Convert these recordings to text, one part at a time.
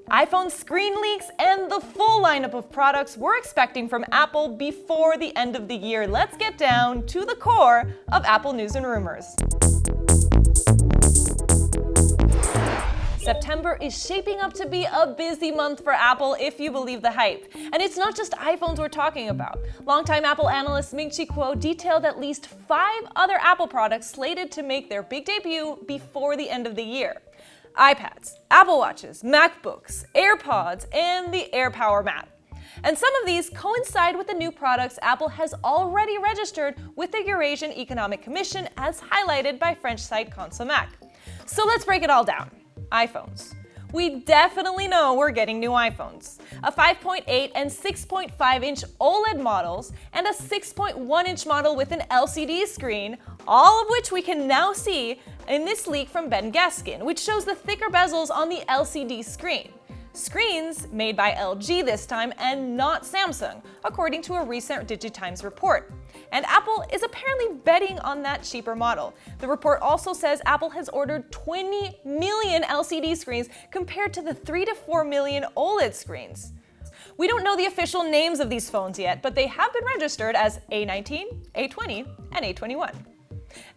iPhone screen leaks and the full lineup of products we're expecting from Apple before the end of the year. Let's get down to the core of Apple news and rumors. September is shaping up to be a busy month for Apple if you believe the hype. And it's not just iPhones we're talking about. Longtime Apple analyst Ming-Chi Kuo detailed at least 5 other Apple products slated to make their big debut before the end of the year. iPads, Apple Watches, MacBooks, AirPods, and the AirPower Mat. And some of these coincide with the new products Apple has already registered with the Eurasian Economic Commission, as highlighted by French site Consomac. So let's break it all down. iPhones. We definitely know we're getting new iPhones. A 5.8 and 6.5-inch OLED models and a 6.1-inch model with an LCD screen, all of which we can now see in this leak from Ben Gaskin, which shows the thicker bezels on the LCD screen. Screens made by LG this time and not Samsung, according to a recent DigiTimes report. And Apple is apparently betting on that cheaper model. The report also says Apple has ordered 20 million LCD screens compared to the 3 to 4 million OLED screens. We don't know the official names of these phones yet, but they have been registered as A19, A20, and A21.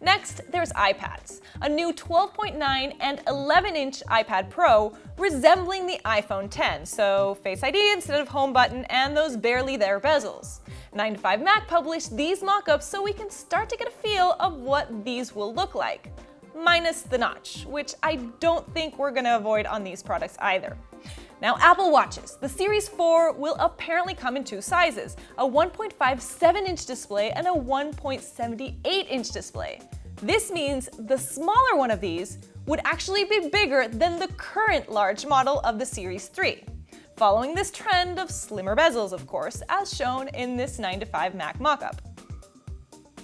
Next, there's iPads, a new 12.9 and 11-inch iPad Pro resembling the iPhone X, so Face ID instead of home button and those barely there bezels. 9to5Mac published these mock-ups so we can start to get a feel of what these will look like, minus the notch, which I don't think we're gonna avoid on these products either. Now, Apple Watches. The Series 4 will apparently come in 2 sizes, a 1.57-inch display and a 1.78-inch display. This means the smaller one of these would actually be bigger than the current large model of the Series 3, following this trend of slimmer bezels, of course, as shown in this 9to5Mac mockup.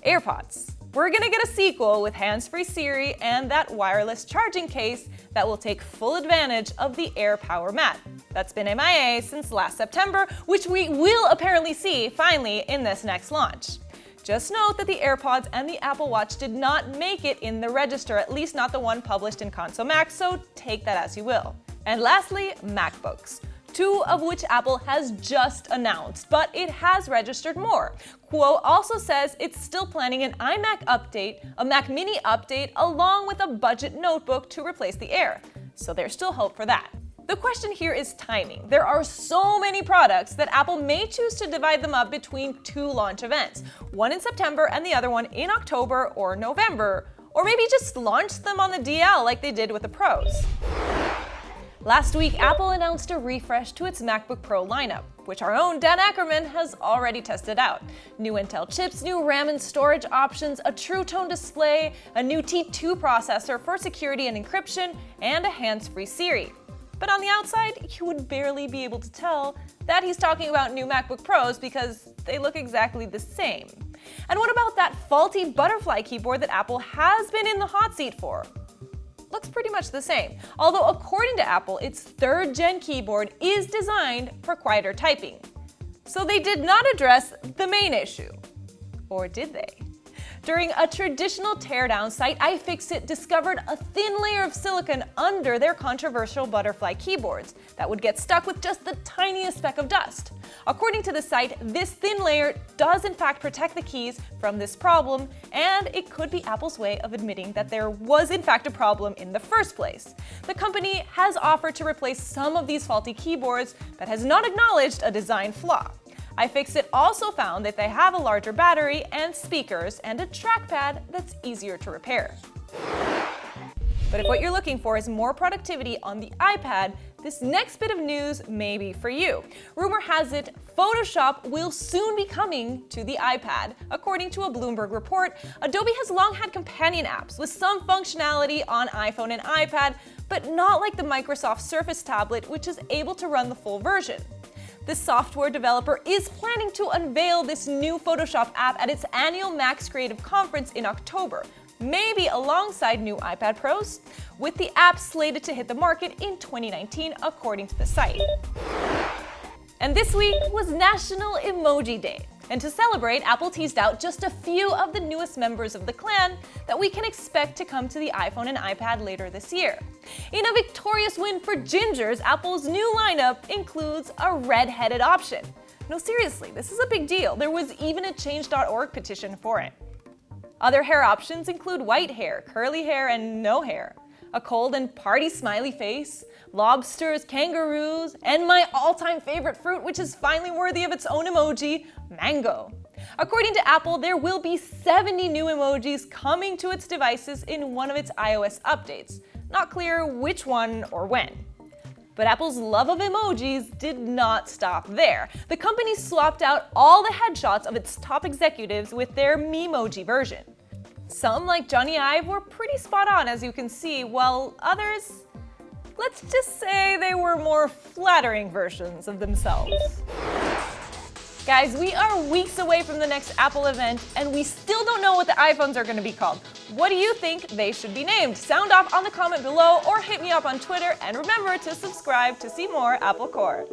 AirPods. We're gonna get a sequel with hands-free Siri and that wireless charging case that will take full advantage of the AirPower Mat. That's been MIA since last September, which we will apparently see finally in this next launch. Just note that the AirPods and the Apple Watch did not make it in the register, at least not the one published in Consomac, so take that as you will. And lastly, MacBooks. 2 of which Apple has just announced, but it has registered more. Kuo also says it's still planning an iMac update, a Mac Mini update, along with a budget notebook to replace the Air. So there's still hope for that. The question here is timing. There are so many products that Apple may choose to divide them up between 2 launch events, one in September and the other one in October or November, or maybe just launch them on the DL like they did with the Pros. Last week, Apple announced a refresh to its MacBook Pro lineup, which our own Dan Ackerman has already tested out. New Intel chips, new RAM and storage options, a True Tone display, a new T2 processor for security and encryption, and a hands-free Siri. But on the outside, you would barely be able to tell that he's talking about new MacBook Pros because they look exactly the same. And what about that faulty butterfly keyboard that Apple has been in the hot seat for? Looks pretty much the same, although according to Apple, its 3rd-gen keyboard is designed for quieter typing. So they did not address the main issue. Or did they? During a traditional teardown, site iFixit discovered a thin layer of silicon under their controversial butterfly keyboards that would get stuck with just the tiniest speck of dust. According to the site, this thin layer does in fact protect the keys from this problem, and it could be Apple's way of admitting that there was in fact a problem in the first place. The company has offered to replace some of these faulty keyboards, but has not acknowledged a design flaw. iFixit also found that they have a larger battery and speakers and a trackpad that's easier to repair. But if what you're looking for is more productivity on the iPad, this next bit of news may be for you. Rumor has it Photoshop will soon be coming to the iPad. According to a Bloomberg report, Adobe has long had companion apps with some functionality on iPhone and iPad, but not like the Microsoft Surface tablet, which is able to run the full version. The software developer is planning to unveil this new Photoshop app at its annual Max Creative Conference in October, maybe alongside new iPad Pros, with the app slated to hit the market in 2019, according to the site. And this week was National Emoji Day. And to celebrate, Apple teased out just a few of the newest members of the clan that we can expect to come to the iPhone and iPad later this year. In a victorious win for gingers, Apple's new lineup includes a red-headed option. No, seriously, this is a big deal. There was even a Change.org petition for it. Other hair options include white hair, curly hair, and no hair, a cold and party smiley face, lobsters, kangaroos, and my all-time favorite fruit, which is finally worthy of its own emoji, mango. According to Apple, there will be 70 new emojis coming to its devices in one of its iOS updates. Not clear which one or when. But Apple's love of emojis did not stop there. The company swapped out all the headshots of its top executives with their Memoji version. Some, like Johnny Ive, were pretty spot on, as you can see, while others, let's just say they were more flattering versions of themselves. Guys, we are weeks away from the next Apple event, and we still don't know what the iPhones are going to be called. What do you think they should be named? Sound off on the comment below or hit me up on Twitter, and remember to subscribe to see more Apple Core.